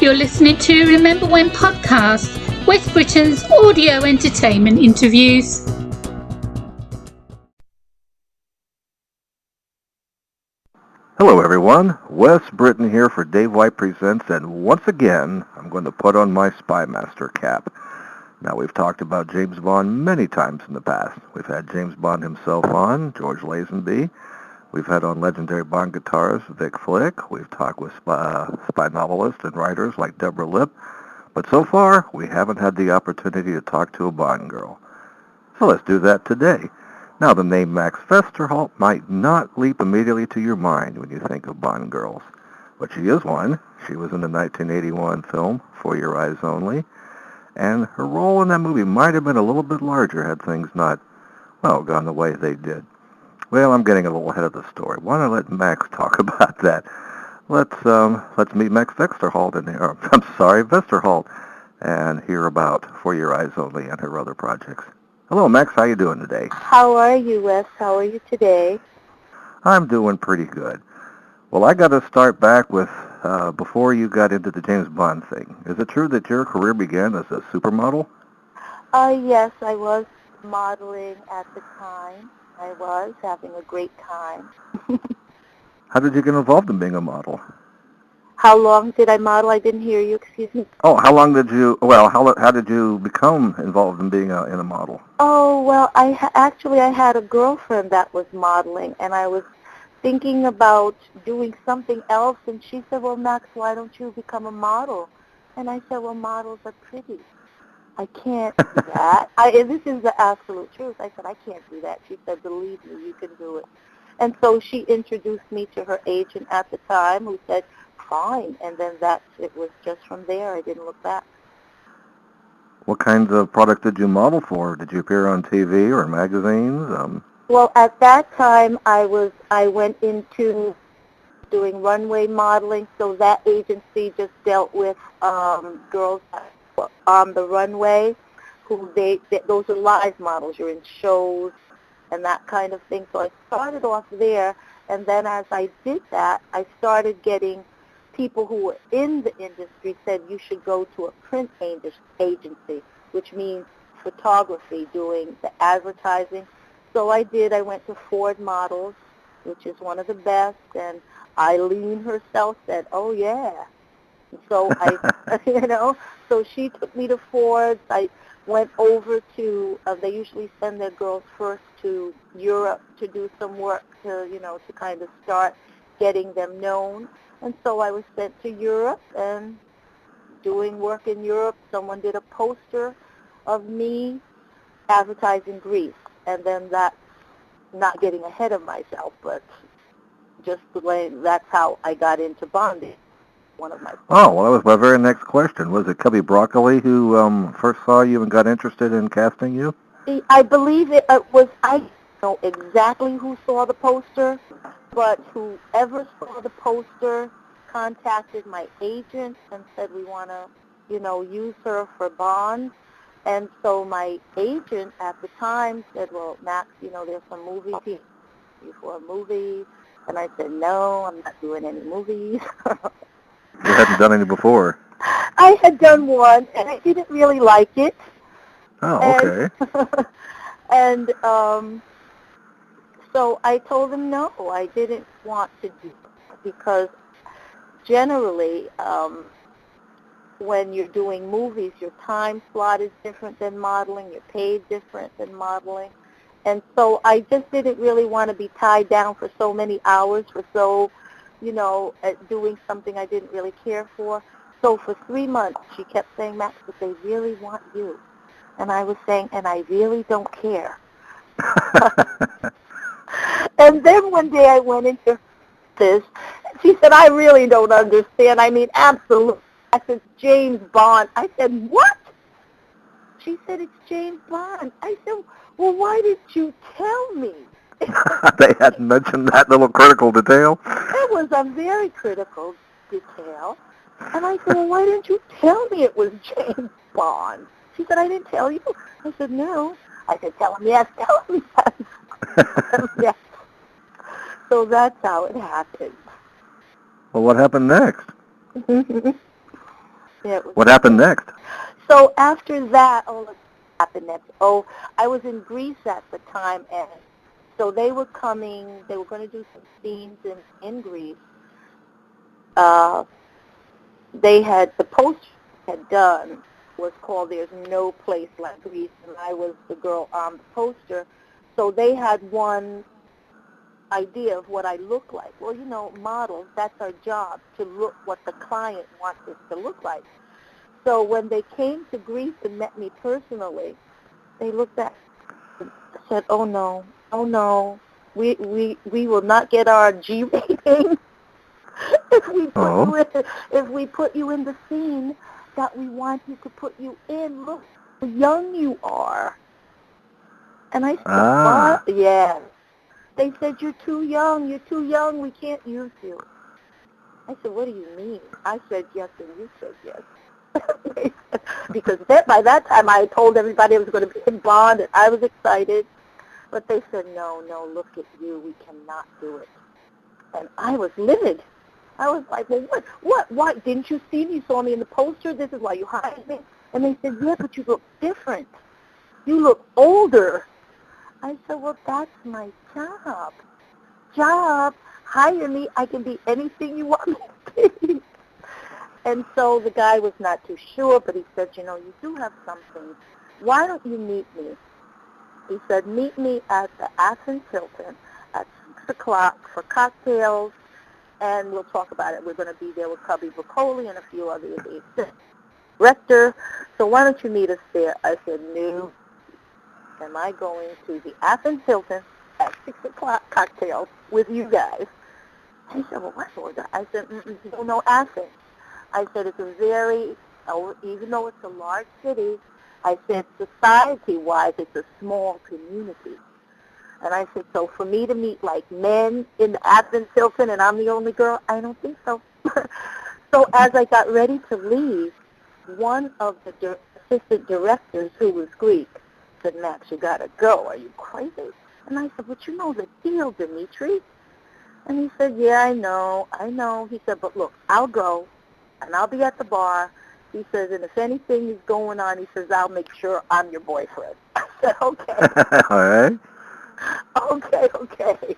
You're listening to Remember When podcast, Wes Britton's audio entertainment interviews. Hello everyone, Wes Britton here for Dave White Presents, and once again, I'm going to put on my Spy Master cap. Now, we've talked about James Bond many times in the past. We've had James Bond himself on, George Lazenby. We've had on legendary Bond guitarist Vic Flick. We've talked with spy novelists and writers like Deborah Lipp. But so far, we haven't had the opportunity to talk to a Bond girl. So let's do that today. Now, the name Max Vesterhalt might not leap immediately to your mind when you think of Bond girls. But she is one. She was in the 1981 film, For Your Eyes Only. And her role in that movie might have been a little bit larger had things not, gone the way they did. Well, I'm getting a little ahead of the story. Why don't I let Max talk about that? Let's meet Max Vesterhalt Vesterhalt, and hear about For Your Eyes Only and her other projects. Hello, Max. How you doing today? How are you, Wes? How are you today? I'm doing pretty good. Well, I got to start back with before you got into the James Bond thing. Is it true that your career began as a supermodel? Yes, I was modeling at the time. I was having a great time. How did you get involved in being a model? How long did I model? I didn't hear you. Excuse me. Oh, how long did you? Well, how did you become involved in being in a model? Oh, well, I had a girlfriend that was modeling, and I was thinking about doing something else, and she said, well, Max, why don't you become a model? And I said, well, models are pretty. I can't do that. This is the absolute truth. I said, I can't do that. She said, believe me, you can do it. And so she introduced me to her agent at the time, who said, fine. And then it was just from there. I didn't look back. What kinds of products did you model for? Did you appear on TV or magazines? Well, at that time, I went into doing runway modeling, so that agency just dealt with girls on the runway those are live models. You're in shows and that kind of thing. So I started off there, and then as I did that, I started getting people who were in the industry said you should go to a print agency, which means photography, doing the advertising. So I did. I went to Ford Models, which is one of the best, and Eileen herself said, oh, yeah. So so she took me to Ford's. I went over to, they usually send their girls first to Europe to do some work to kind of start getting them known. And so I was sent to Europe and doing work in Europe. Someone did a poster of me advertising Greece. And then that's not getting ahead of myself, but just the way that's how I got into bonding. One of my friends. Oh, well, that was my very next question. Was it Cubby Broccoli who first saw you and got interested in casting you? I believe it was, I don't know exactly who saw the poster, but whoever saw the poster contacted my agent and said, we want to, use her for Bond. And so my agent at the time said, well, Max, there's some movie people for a movie. And I said, no, I'm not doing any movies. You hadn't done any before. I had done one, and I didn't really like it. Oh, okay. And so I told him no, I didn't want to do it because generally when you're doing movies, your time slot is different than modeling, you're paid different than modeling. And so I just didn't really want to be tied down for so many hours doing something I didn't really care for. So for 3 months, she kept saying, Max, but they really want you. And I was saying, and I really don't care. And then one day I went into this. She said, I really don't understand. I mean, absolutely. I said, James Bond. I said, what? She said, it's James Bond. I said, well, why did you tell me? They hadn't mentioned that little critical detail? It was a very critical detail. And I said, well, why didn't you tell me it was James Bond? She said, I didn't tell you. I said, no. I said, tell him yes, tell him yes. Yes. So that's how it happened. Well, what happened next? Yeah, it was. What happened next? So after that, what happened next? Oh, I was in Greece at the time, and so they were coming. They were going to do some scenes in Greece. They had the post had done was called "There's No Place Like Greece," and I was the girl on the poster. So they had one idea of what I look like. Well, models, that's our job, to look what the client wants us to look like. So when they came to Greece and met me personally, they looked at and said, oh no, we will not get our G rating Oh. if we put you in the scene that we want you to put you in. Look how young you are. And I said, what? Yeah. They said, you're too young, we can't use you. I said, what do you mean? I said yes, and you said yes. Because by that time I had told everybody I was going to be in Bond, and I was excited. But they said, no, look at you, we cannot do it. And I was livid. I was like, well, what, why? Didn't you see me? You saw me in the poster? This is why you hired me? And they said, yeah, but you look different. You look older. I said, well, that's my job. Hire me. I can be anything you want me to be. And so the guy was not too sure, but he said, you do have something. Why don't you meet me? He said, meet me at the Athens Hilton at 6 o'clock for cocktails, and we'll talk about it. We're going to be there with Cubby Broccoli and a few other of the director. So why don't you meet us there? I said, no. Am I going to the Athens Hilton at 6 o'clock cocktails with you guys? He said, well, what's all that? I said, you don't know Athens. I said, it's even though it's a large city, I said, society-wise, it's a small community. And I said, so for me to meet, like, men in the Athens Hilton and I'm the only girl, I don't think so. So as I got ready to leave, one of the assistant directors, who was Greek, said, Max, you got to go. Are you crazy? And I said, but you know the deal, Dimitri. And he said, yeah, I know. He said, but look, I'll go, and I'll be at the bar. He says, and if anything is going on, he says, I'll make sure I'm your boyfriend. I said, okay. All right. Okay.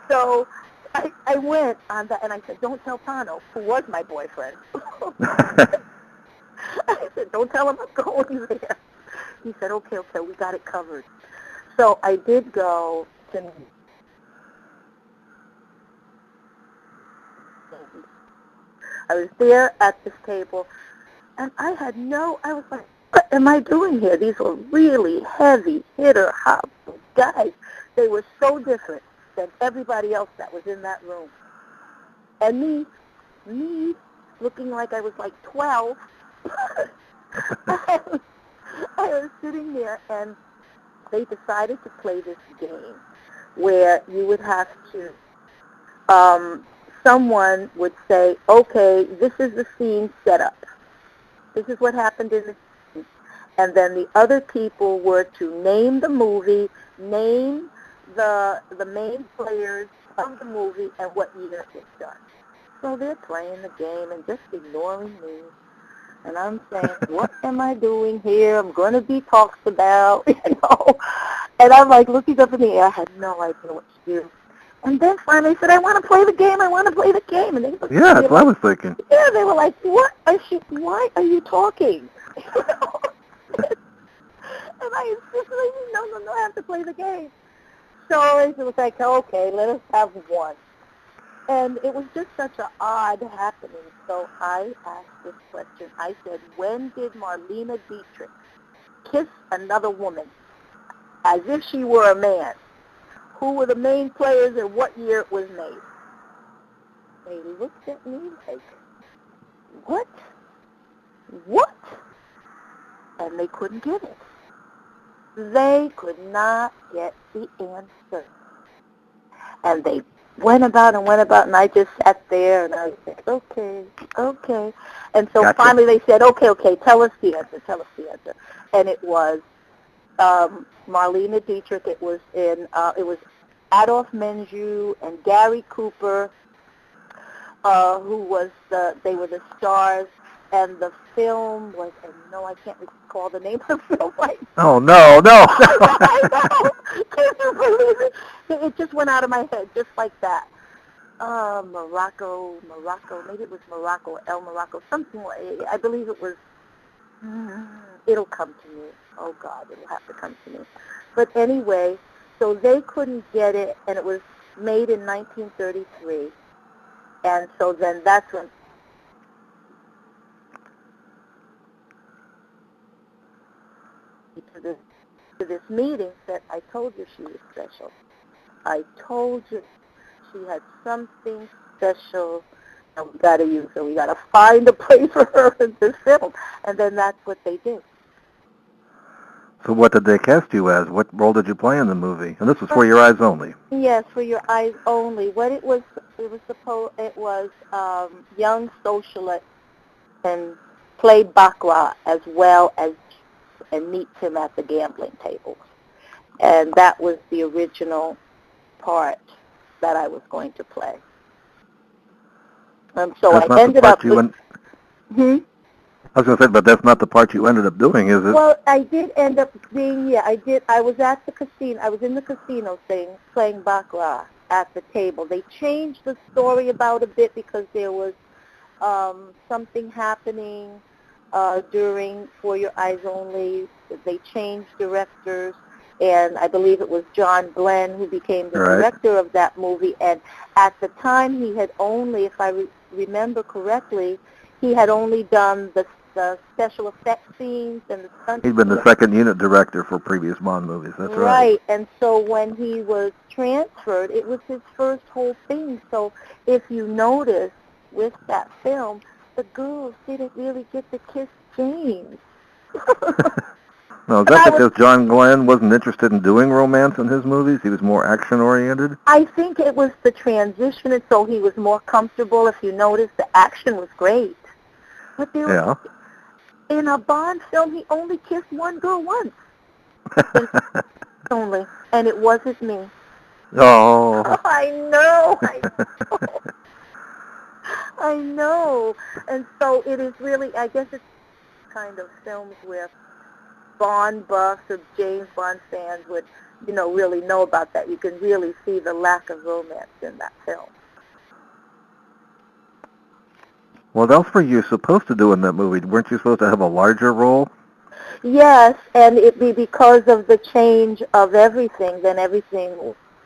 So I went on that, and I said, don't tell Pano, who was my boyfriend. I said, don't tell him I'm going there. He said, okay, we got it covered. So I did go to... I was there at this table, and I was like, what am I doing here? These were really heavy hitter, hot guys. They were so different than everybody else that was in that room. And me looking like I was like 12, I was sitting there, and they decided to play this game where you would have to, someone would say, okay, this is the scene set up. This is what happened in the scene. And then the other people were to name the movie, name the main players of the movie, and what year it was done. So they're playing the game and just ignoring me. And I'm saying, what am I doing here? I'm going to be talked about, And I'm like looking up in the air. I had no idea what to do. And then finally I said, I want to play the game. And they looked Yeah, that's what I was thinking. Yeah, they were like, why are you talking? And I insisted, no, I have to play the game. So it was like, okay, let us have one. And it was just such an odd happening. So I asked this question. I said, when did Marlene Dietrich kiss another woman as if she were a man? Who were the main players and what year it was made? They looked at me like, what? And they couldn't get it. They could not get the answer. And they went about, and I just sat there, and I was like, okay. And so Gotcha. Finally they said, okay, tell us the answer. And it was Marlene Dietrich. It was Adolph Menjou and Gary Cooper, they were the stars. and the film was, and no, I can't recall the name of the film right Oh, no. I know. Can you believe it? It just went out of my head, just like that. Morocco, maybe it was Morocco, El Morocco, something like, I believe it was, it'll come to me. Oh, God, it'll have to come to me. But anyway, so they couldn't get it, and it was made in 1933. And so then that's when to this meeting said, I told you she was special. I told you she had something special, and we got to use her. We got to find a place for her in this film. And then that's what they did. So what did they cast you as? What role did you play in the movie? And this was For Your Eyes Only. Yes, For Your Eyes Only. What it was young socialite and played baccarat as well as and meets him at the gambling tables. And that was the original part that I was going to play. So that's I ended up with... I was going to say, but that's not the part you ended up doing, is it? Well, I did end up being, I did. I was at the casino. I was in the casino playing baccarat at the table. They changed the story about a bit because there was something happening during For Your Eyes Only. They changed directors, and I believe it was John Glen who became the director of that movie. And at the time, he had only, if I remember correctly, he had only done the special effects scenes and the stunt. He'd been the second unit director for previous Bond movies. That's right. Right, and so when he was transferred, it was his first whole thing. So if you notice with that film, the girls didn't really get to kiss James. No, is that because John Glen wasn't interested in doing romance in his movies? He was more action-oriented? I think it was the transition, and so he was more comfortable. If you notice, the action was great. But there was, in a Bond film, he only kissed one girl once. Only. And it wasn't me. Oh. I know. I know. And so it is really, I guess it's kind of films where Bond buffs or James Bond fans would, really know about that. You can really see the lack of romance in that film. What else were you supposed to do in that movie? Weren't you supposed to have a larger role? Yes, and it be because of the change of everything, then everything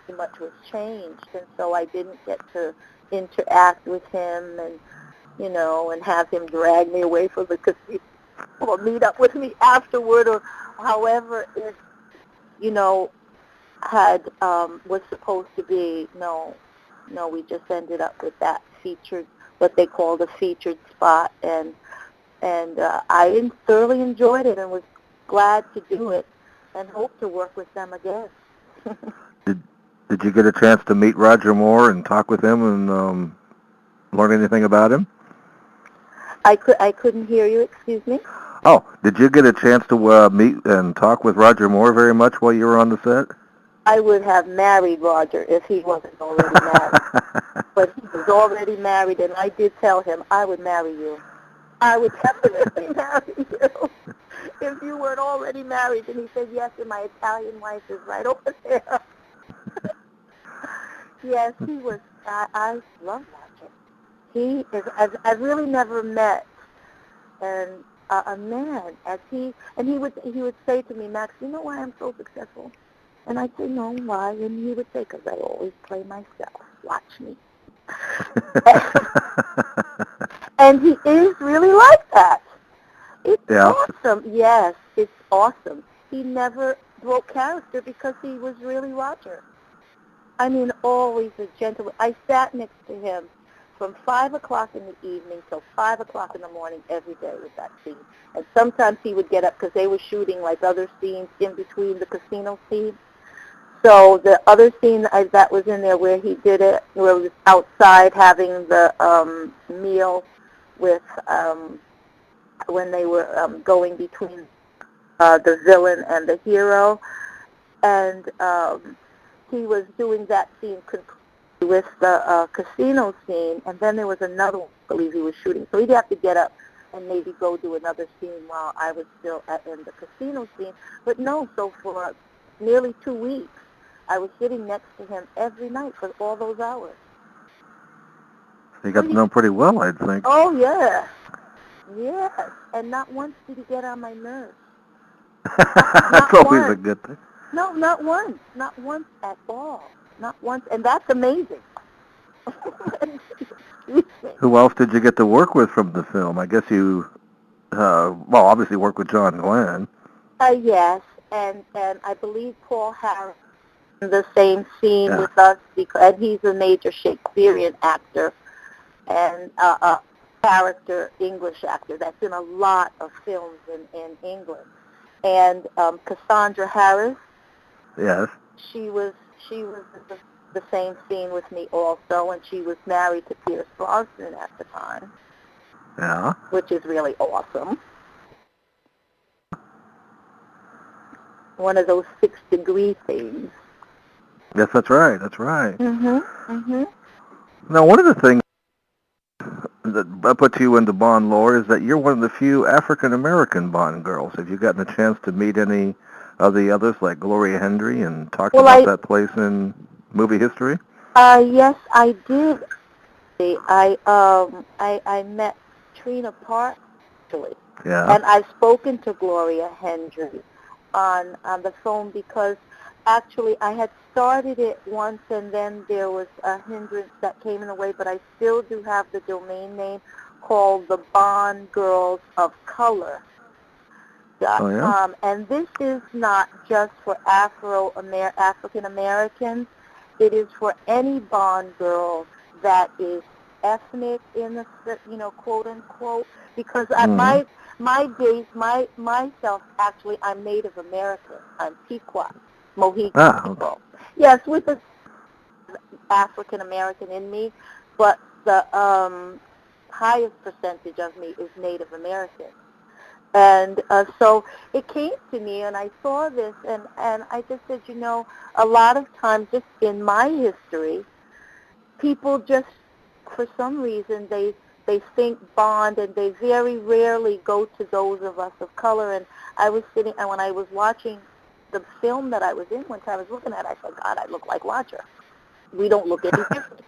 pretty much was changed. And so I didn't get to interact with him and, and have him drag me away from the casino or meet up with me afterward or however it, was supposed to be. No, we just ended up with that featured, what they called a featured spot, and I thoroughly enjoyed it and was glad to do it and hope to work with them again. Did you get a chance to meet Roger Moore and talk with him and learn anything about him? I couldn't hear you, excuse me? Oh, did you get a chance to meet and talk with Roger Moore very much while you were on the set? I would have married Roger if he wasn't already married. But he was already married, and I did tell him I would marry you. I would definitely marry you if you weren't already married. And he said, yes, and my Italian wife is right over there. Yes, he was. I love Roger. He is. I've really never met a man as he. And he would say to me, Max, you know why I'm so successful? And I'd say, no, why? And he would say, because I always play myself. Watch me. And he is really like that. It's awesome. Yes, it's awesome. He never broke character because he was really Roger. I mean, always a gentleman. I sat next to him from 5 o'clock in the evening till 5 o'clock in the morning every day with that scene. And sometimes he would get up because they were shooting like other scenes in between the casino scene. So the other scene that was in there where he did it, where it was outside having the meal with when they were going between the villain and the hero, and he was doing that scene with the casino scene, and then there was another one I believe he was shooting. So he'd have to get up and maybe go do another scene while I was still in the casino scene. But no, so for nearly 2 weeks, I was sitting next to him every night for all those hours. You got to know him pretty well, I'd think. Oh, yeah. Yes. And not once did he get on my nerves. That's always a good thing. No, not once. Not once at all. Not once. And that's amazing. Who else did you get to work with from the film? I guess you, obviously worked with John Glen. Yes, and I believe Paul Harris in the same scene with us, and he's a major Shakespearean actor and a character English actor that's in a lot of films in England. And Cassandra Harris. Yes. She was the same scene with me also, and she was married to Pierce Brosnan at the time. Yeah. Which is really awesome. One of those 6-degree things. Yes, that's right. That's right. Mm-hmm. Now, one of the things that put you into Bond lore is that you're one of the few African-American Bond girls. Have you gotten a chance to meet any of the others, like Gloria Hendry, and talk about that place in movie history? Yes, I did. I met Trina Park, actually. Yeah. And I've spoken to Gloria Hendry on the phone because actually I had started it once and then there was a hindrance that came in the way, but I still do have the domain name called the Bond Girls of Color. Oh, yeah? And this is not just for African Americans. It is for any Bond girl that is ethnic in the, quote unquote, because my base, myself, actually, I'm Native American. I'm Pequot, Mohican people. Yes, with the African American in me, but the highest percentage of me is Native American. And so it came to me, and I saw this, and I just said, a lot of times, just in my history, people just, for some reason, they think Bond, and they very rarely go to those of us of color. And I was sitting, and when I was watching the film that I was in, once I was looking at it, I said, God, I look like Roger. We don't look any different.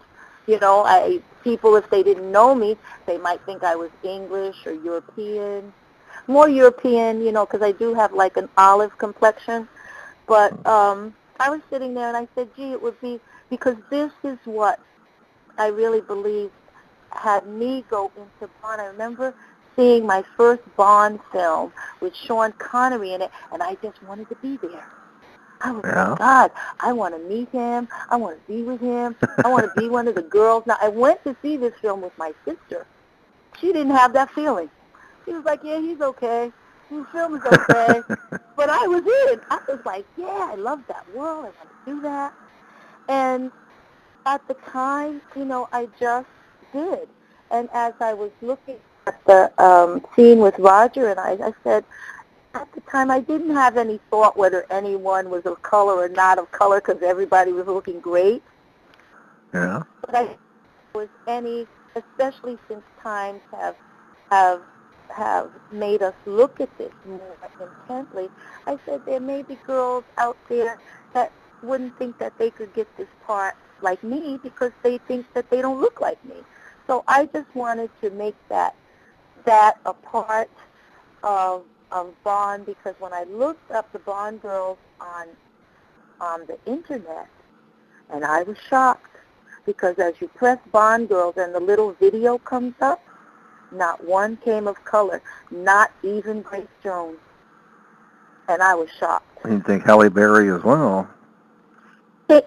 People, if they didn't know me, they might think I was English or European. More European, because I do have like an olive complexion. But I was sitting there and I said, gee, it would be, because this is what I really believe had me go into Bond. I remember seeing my first Bond film with Sean Connery in it, and I just wanted to be there. I was like, God, I want to meet him. I want to be with him. I want to be one of the girls. Now, I went to see this film with my sister. She didn't have that feeling. She was like, yeah, he's okay. The film is okay. But I was in. I was like, yeah, I love that world. I want to do that. And at the time, I just did. And as I was looking at the scene with Roger and I said, at the time, I didn't have any thought whether anyone was of color or not of color because everybody was looking great. Yeah. But I was especially since times have made us look at this more intently. I said there may be girls out there that wouldn't think that they could get this part like me because they think that they don't look like me. So I just wanted to make that a part of Bond, because when I looked up the Bond girls on the internet, and I was shocked, because as you press Bond girls and the little video comes up, not one came of color, not even Grace Jones. And I was shocked. You think Halle Berry as well? Was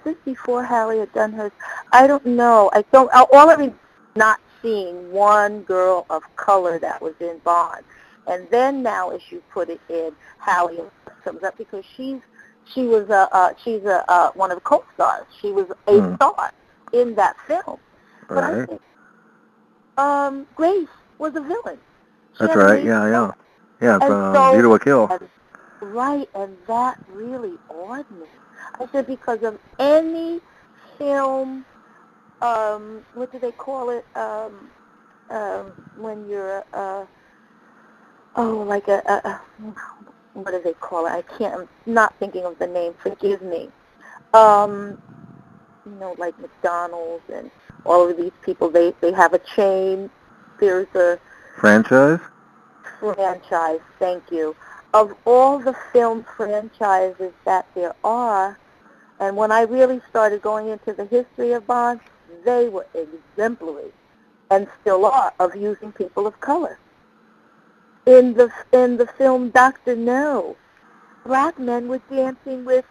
this before Halle had done hers? I don't know. All I mean, not seeing one girl of color that was in Bond. And then now, as you put it in, Halle comes up because she's one of the co-stars. She was a star in that film. But I think Grace was a villain. That's right. Yeah. Yeah, it's View to a Kill. Right, and that really awed me. I said because of any film, what do they call it? when you're what do they call it? I'm not thinking of the name. Forgive me. Um, like McDonald's and all of these people, they have a chain. There's a Franchise? franchise, thank you. Of all the film franchises that there are, and when I really started going into the history of Bond, they were exemplary, and still are, of using people of color. In the film Dr. No, black men were dancing with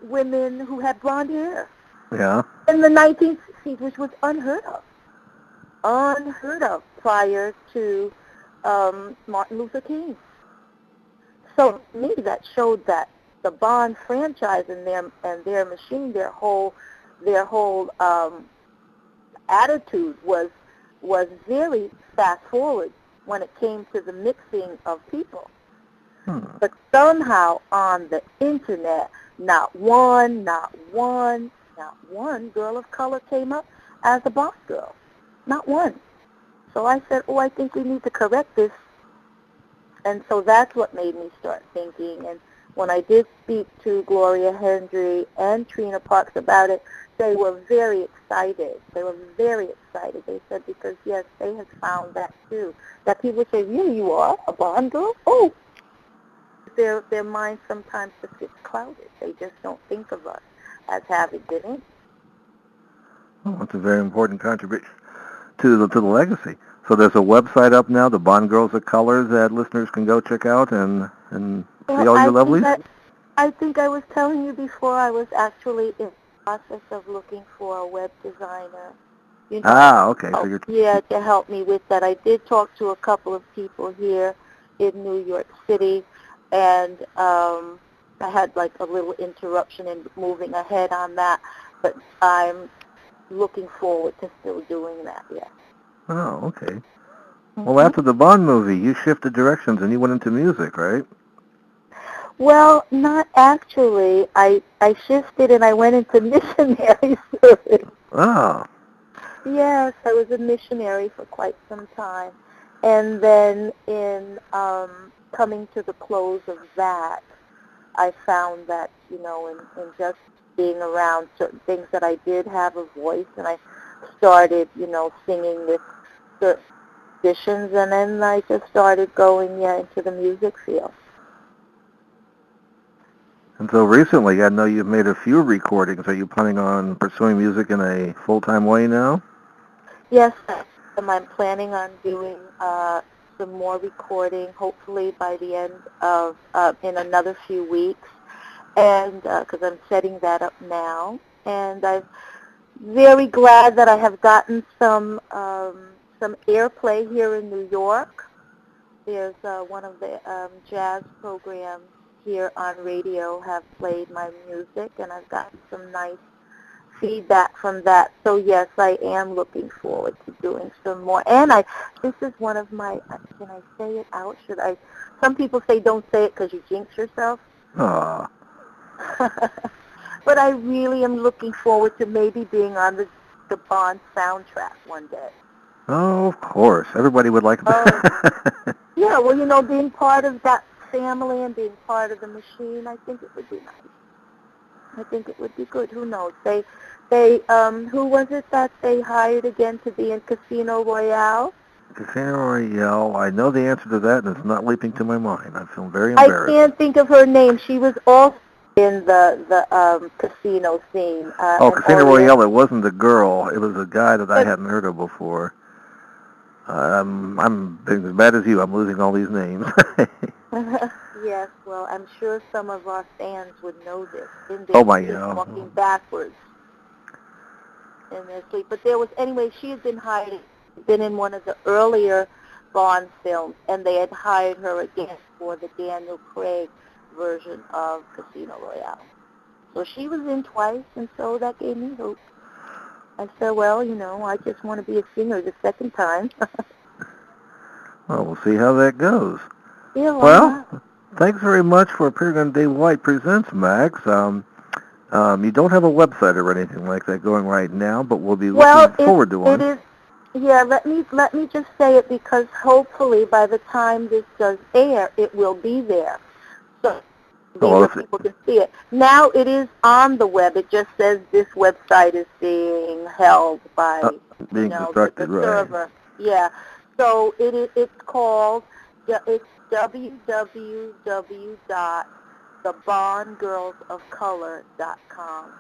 women who had blonde hair. Yeah. In the 1960s, which was unheard of prior to Martin Luther King. So to me, that showed that the Bond franchise and their machine, their whole attitude was very fast forward when it came to the mixing of people. But somehow on the internet, not one girl of color came up as a boss girl. Not one. So I said, I think we need to correct this. And so that's what made me start thinking. And when I did speak to Gloria Hendry and Trina Parks about it, they were very excited. They said because, yes, they had found that too. That people say, really, you are a Bond girl? Oh. Their minds sometimes just get clouded. They just don't think of us as having been in. Oh, that's a very important contribution to the legacy. So there's a website up now, the Bond Girls of Colors, that listeners can go check out and see all your lovelies? I think I was telling you before, I was actually in the process of looking for a web designer. Okay. So you're to help me with that. I did talk to a couple of people here in New York City, and I had like a little interruption in moving ahead on that, but I'm looking forward to still doing that, yes. Oh, okay. Well, after the Bond movie, you shifted directions and you went into music, right? Well, not actually. I shifted and I went into missionary service. Oh. Yes, I was a missionary for quite some time. And then in coming to the close of that, I found that, in just being around certain things that I did have a voice, and I started, singing with certain musicians, and then I just started going into the music field. And so recently, I know you've made a few recordings. Are you planning on pursuing music in a full-time way now? Yes, I'm planning on doing some more recording, hopefully by the end of, in another few weeks, and because I'm setting that up now. And I'm very glad that I have gotten some airplay here in New York. There's one of the jazz programs here on radio have played my music, and I've gotten some nice feedback from that. So yes, I am looking forward to doing some more. And this is one of my, can I say it out? Should I? Some people say don't say it because you jinx yourself. Aww. But I really am looking forward to maybe being on the Bond soundtrack one day. Oh, of course. Everybody would like that. Yeah, well, being part of that family and being part of the machine, I think it would be nice. I think it would be good. Who knows? They who was it that they hired again to be in Casino Royale? Casino Royale. I know the answer to that, and it's not leaping to my mind. I feel very embarrassed. I can't think of her name. She was also in the casino scene. Casino Royale. It wasn't a girl. It was a guy that I hadn't heard of before. I'm as bad as you. I'm losing all these names. Yes, well, I'm sure some of our fans would know this. Oh my God! Walking backwards in their sleep. But she had been hired, been in one of the earlier Bond films, and they had hired her again for the Daniel Craig version of Casino Royale. So she was in twice, and so that gave me hope. I said, well, I just want to be a singer the second time. Well, we'll see how that goes. Yeah, well, thanks very much for appearing on Dave White Presents, Max. You don't have a website or anything like that going right now, but we'll be looking forward to one. Yeah, let me just say it because hopefully by the time this does air, it will be there. So be Well, where people can see it. Now it is on the web. It just says this website is being held by, being the constructed, right. server. Yeah. So it's called, it's www.thebondgirlsofcolor.com.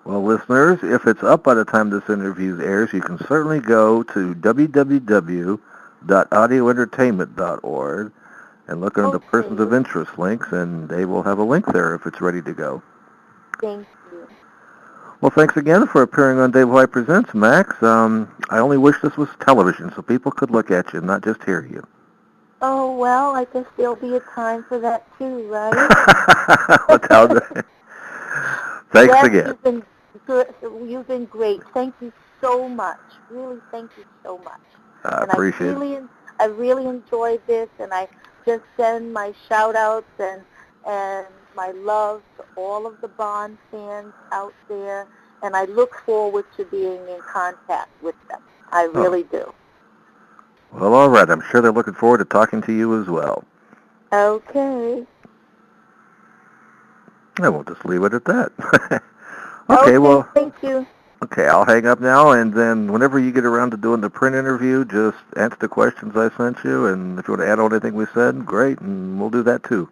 Well, listeners, if it's up by the time this interview airs, you can certainly go to www.audioentertainment.org and look under the Persons of Interest links, and they will have a link there if it's ready to go. Thank you. Well, thanks again for appearing on Dave White Presents, Max. I only wish this was television so people could look at you and not just hear you. Oh, well, I guess there'll be a time for that too, right? Thanks again. You've been great. Thank you so much. Really, thank you so much. I appreciate it. I really enjoyed this, and I just send my shout-outs and my love to all of the Bond fans out there, and I look forward to being in contact with them. I really do. Well, all right. I'm sure they're looking forward to talking to you as well. Okay. I will just leave it at that. Okay, well, thank you. Okay, I'll hang up now, and then whenever you get around to doing the print interview, just answer the questions I sent you, and if you want to add on anything we said, great, and we'll do that too.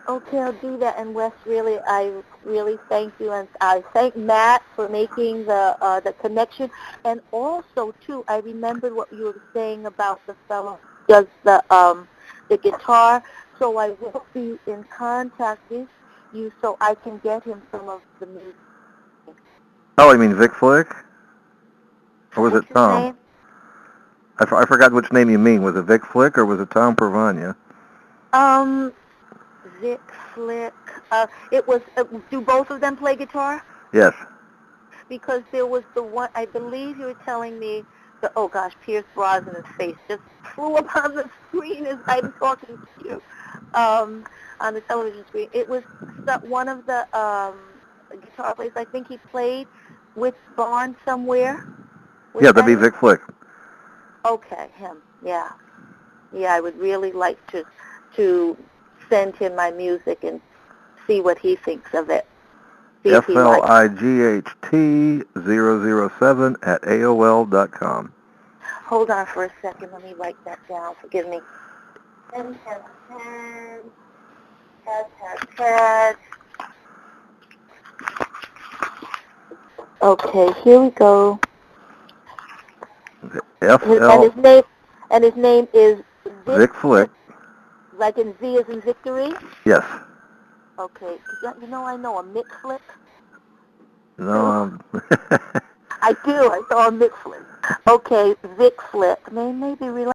Okay, I'll do that. And Wes, I really thank you, and I thank Matt for making the connection. And also, too, I remembered what you were saying about the fellow who does the guitar. So I will be in contact with you so I can get him some of the music. Oh, you mean Vic Flick? Or was What's it Tom? Name? I forgot which name you mean. Was it Vic Flick or was it Tom Pervania? Vic Flick. It was. Do both of them play guitar? Yes. Because there was the one. I believe you were telling me. Oh gosh, Pierce Brosnan's face just flew up on the screen as I'm talking to you on the television screen. It was one of the guitar players. I think he played with Bond somewhere. Yeah, that'd be Vic Flick. Okay, him. Yeah. Yeah, I would really like to send him my music and see what he thinks of it. FLIGHT007 at AOL.com. Hold on for a second. Let me write that down. Forgive me. Okay, here we go. And his name is Vic Flick. Like in V as in victory? Yes. Okay. You know I know a Mick Flick? No. I do. I saw a Mick Flick. Okay, Vic Flick. Maybe related.